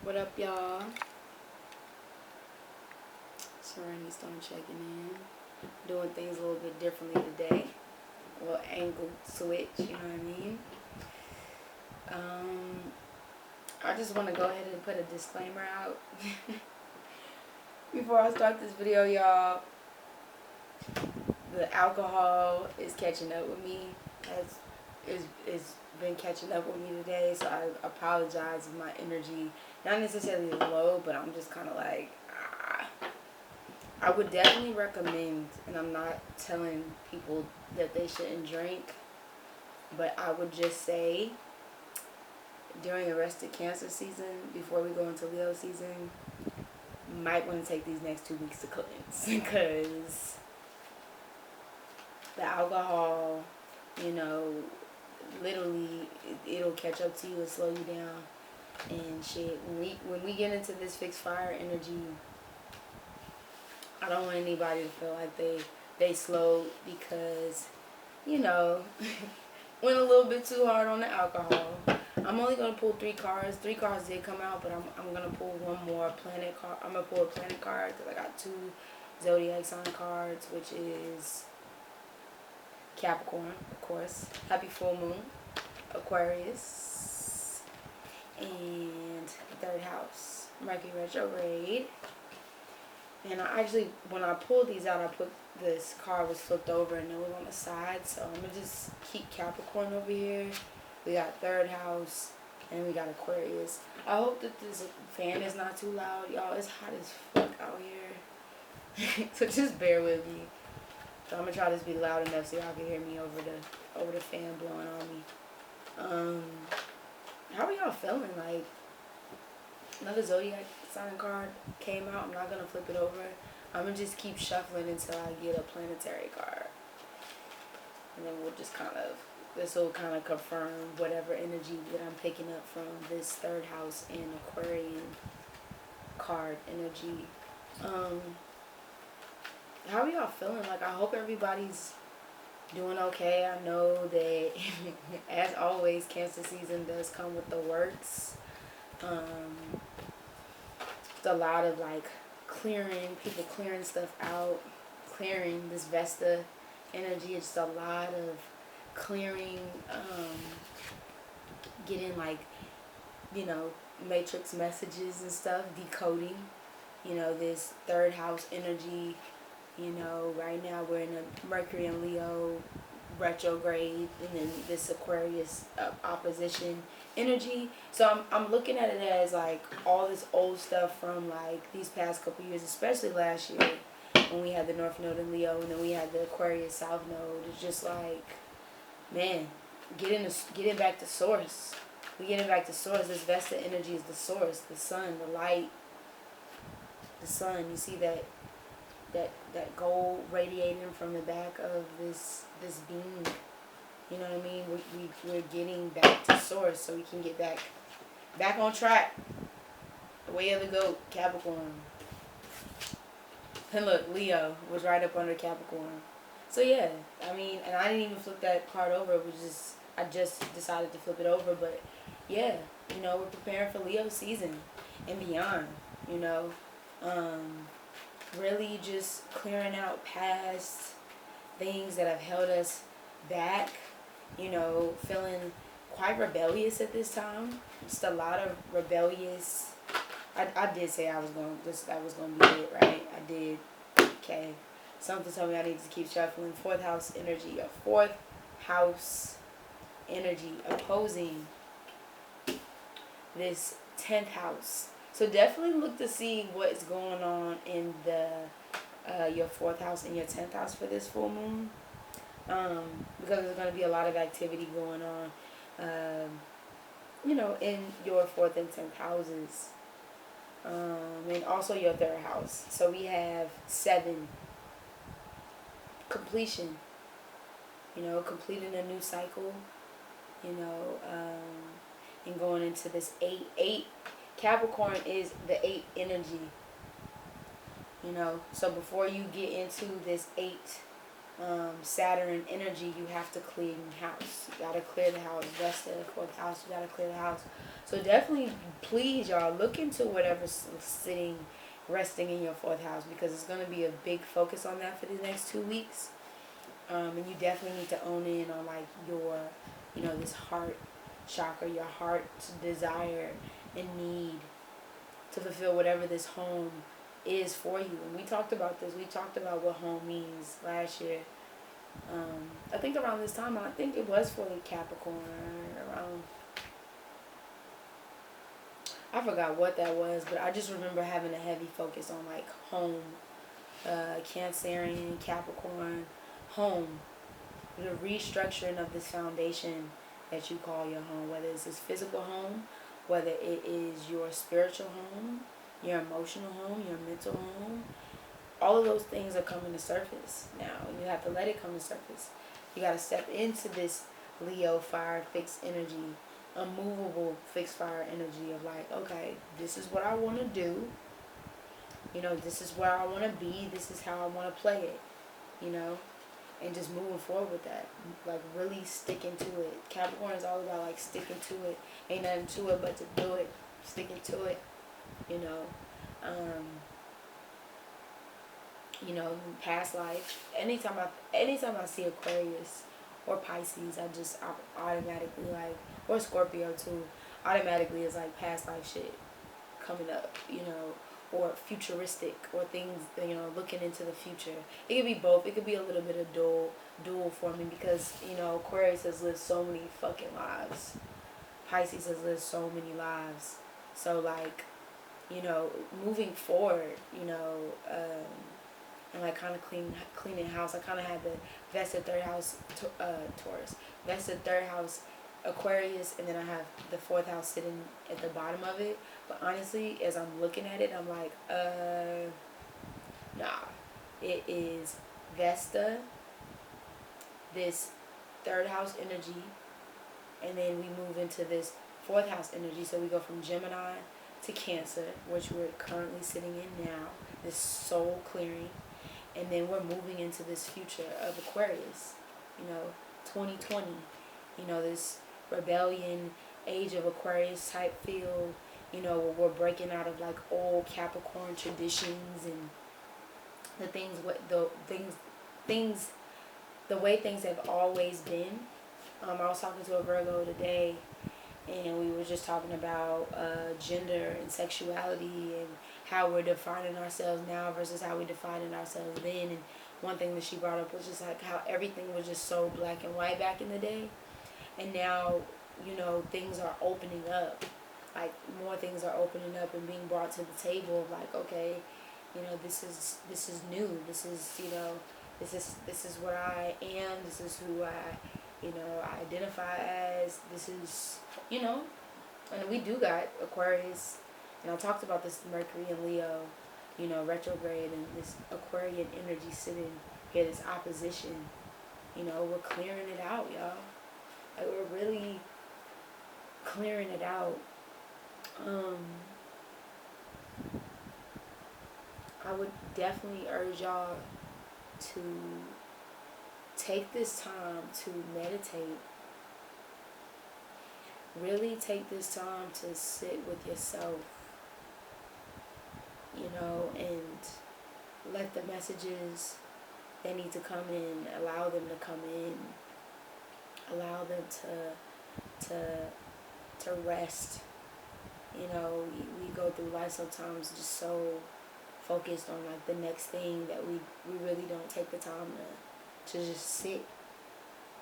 What up, y'all? Serenity Stone checking in. Doing things a little bit differently today. A little angle switch, you know what I mean? I just want to go ahead and put a disclaimer out. Before I start this video, y'all, the alcohol is catching up with me. It's been catching up with me today, so I apologize if my energy, not necessarily low, but I'm just kind of like, I would definitely recommend, and I'm not telling people that they shouldn't drink, but I would just say during the rest of Cancer season, before we go into Leo season, you might want to take these next 2 weeks to cleanse, because the alcohol, literally it'll catch up to you and slow you down and shit. When we get into this fixed fire energy, I don't want anybody to feel like they slow because, went a little bit too hard on the alcohol. I'm only gonna pull 3 cards. 3 cards did come out, but I'm gonna pull one more planet card. I'm gonna pull a planet card because I got 2 zodiac sign cards, which is Capricorn, of course. Happy full moon, Aquarius, and the 3rd house, Mercury retrograde. And I actually, when I pulled these out, I put this card was flipped over and it was on the side. So I'm gonna just keep Capricorn over here. We got 3rd house and we got Aquarius. I hope that this fan is not too loud, y'all. It's hot as fuck out here. So just bear with me. So I'm gonna try to be loud enough so y'all can hear me over the fan blowing on me. How are y'all feeling? Like, another zodiac sign card came out. I'm not gonna flip it over. I'm gonna just keep shuffling until I get a planetary card, and then we'll just this will kind of confirm whatever energy that I'm picking up from this 3rd house and Aquarian card energy. How are y'all feeling? Like, I hope everybody's doing okay. I know that as always, Cancer season does come with the works. It's a lot of like people clearing stuff out, clearing this Vesta energy. It's a lot of clearing, getting like, matrix messages and stuff, decoding, this 3rd house energy. Right now we're in a Mercury and Leo retrograde, and then this Aquarius opposition energy. So I'm looking at it as like all this old stuff from like these past couple years, especially last year when we had the North Node in Leo and then we had the Aquarius South Node. It's just like, man, getting back to source. We getting back to source. This Vesta energy is the source, the sun, the light, the sun. You see that gold radiating from the back of this being. You know what I mean? We're getting back to source so we can get back on track. The way of the goat, Capricorn. And look, Leo was right up under Capricorn. So yeah, I mean, and I didn't even flip that card over. It was just, I just decided to flip it over. But yeah, we're preparing for Leo season and beyond. Really just clearing out past things that have held us back, feeling quite rebellious at this time. Just a lot of rebellious. I did say that was going to be it, right? I did. Okay. Something told me I need to keep shuffling. 4th house energy. A 4th house energy opposing this 10th house. So definitely look to see what is going on in your 4th house and your 10th house for this full moon. Because there's going to be a lot of activity going on, in your 4th and 10th houses. And also your 3rd house. So we have 7. Completion. Completing a new cycle. And going into this 8. Capricorn is the 8 energy. So before you get into this 8 Saturn energy, you have to clean house. You gotta clear the house. Vesta, fourth house, you gotta clear the house. So definitely, please, y'all, look into whatever's sitting, resting in your fourth house, because it's gonna be a big focus on that for the next 2 weeks. And you definitely need to own in on like your, this heart chakra, your heart's desire and need to fulfill whatever this home is for you. And we talked about this. We talked about what home means last year. I think around this time, I think it was for the Capricorn. Around, I forgot what that was, but I just remember having a heavy focus on like home, Cancerian, Capricorn, home, the restructuring of this foundation that you call your home, whether it's this physical home, whether it is your spiritual home, your emotional home, your mental home. All of those things are coming to surface now. You have to let it come to surface. You got to step into this Leo fire fixed energy, unmovable fixed fire energy of like, okay, this is what I want to do. This is where I want to be. This is how I want to play it. And just moving forward with that, like really sticking to it. Capricorn is all about like sticking to it. Ain't nothing to it but to do it, sticking to it. Past life. Anytime I see Aquarius or Pisces, I automatically like, or Scorpio too, automatically is like past life shit coming up, or futuristic, or things, looking into the future. It could be both. It could be a little bit of dual for me because, Aquarius has lived so many fucking lives. Pisces has lived so many lives. So like, moving forward, and like kind of cleaning house. I kind of had the Vesta third house Taurus, Vesta third house Aquarius, and then I have the fourth house sitting at the bottom of it. But honestly, as I'm looking at it, I'm like, nah. It is Vesta, this third house energy, and then we move into this fourth house energy. So we go from Gemini to Cancer, which we're currently sitting in now, this soul clearing. And then we're moving into this future of Aquarius, 2020, this rebellion, age of Aquarius type feel, where we're breaking out of like old Capricorn traditions and the way things have always been. I was talking to a Virgo today, and we were just talking about gender and sexuality and how we're defining ourselves now versus how we defined ourselves then. And one thing that she brought up was just like how everything was just so black and white back in the day, and now things are opening up. Like more things are opening up and being brought to the table. Like, okay, this is new. This is what I am. This is who I identify as. This is, and we do got Aquarius, and I talked about this Mercury and Leo, retrograde, and this Aquarian energy sitting here, this opposition. We're clearing it out, y'all. Like, we're really clearing it out. I would definitely urge y'all to take this time to meditate. Really take this time to sit with yourself, and let the messages that need to come in, allow them to come in. Allow them to rest. We go through life sometimes just so focused on like the next thing that we really don't take the time to just sit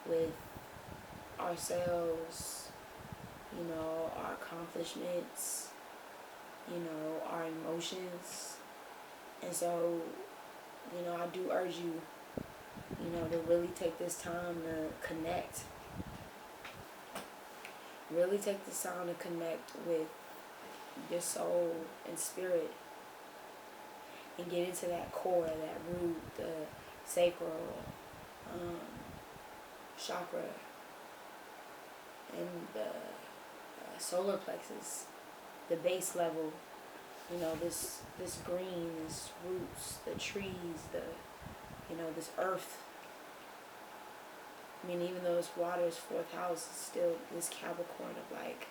with ourselves, our accomplishments, our emotions. And so, I do urge you, to really take this time to connect. Really take this time to connect with your soul and spirit and get into that core, that root, the sacral chakra and the solar plexus, the base level, this green, this roots, the trees, this earth, I mean, even though it's water's fourth house, it's still this Capricorn of like,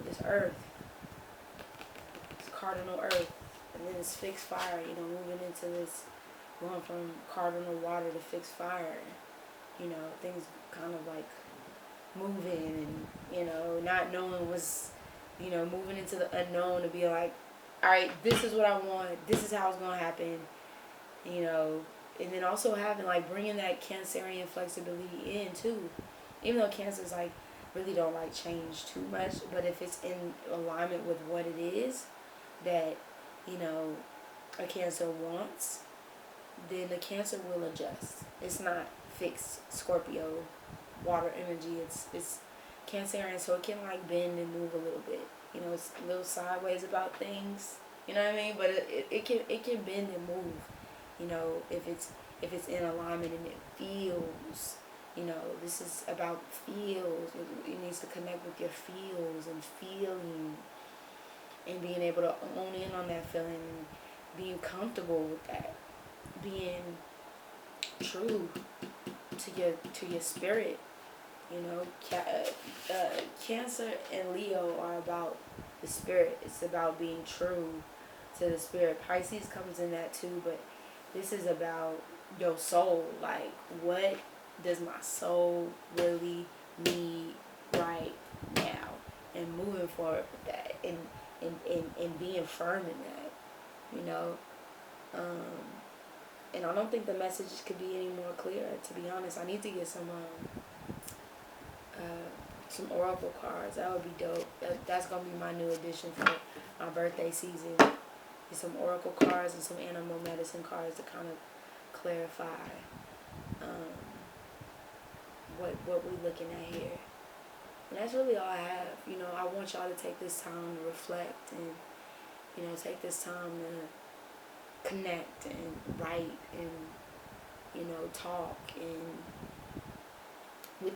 this earth, it's cardinal earth, and then it's fixed fire, moving into this, going from cardinal water to fixed fire, things kind of like moving and, not knowing what's, moving into the unknown to be like, all right, this is what I want, this is how it's going to happen, and then also having like bringing that Cancerian flexibility in too, even though Cancers like really don't like change too much, but if it's in alignment with what it is that a Cancer wants, then the Cancer will adjust. It's not fixed Scorpio water energy. It's Cancerian, so it can like bend and move a little bit. It's a little sideways about things. You know what I mean? But it can bend and move. If it's in alignment and it feels. This is about feels. It needs to connect with your feels and feeling, and being able to own in on that feeling, and being comfortable with that, being true to your spirit. Cancer and Leo are about the spirit. It's about being true to the spirit. Pisces comes in that too, but this is about your soul. Like, what does my soul really need right now? And moving forward with that, and being firm in that, and I don't think the message could be any more clear, to be honest. I need to get some oracle cards. That would be dope. That's gonna be my new addition for my birthday season. Get some oracle cards and some animal medicine cards to kind of clarify what we're looking at here. And that's really all I have. I want y'all to take this time to reflect and take this time to connect and write and talk and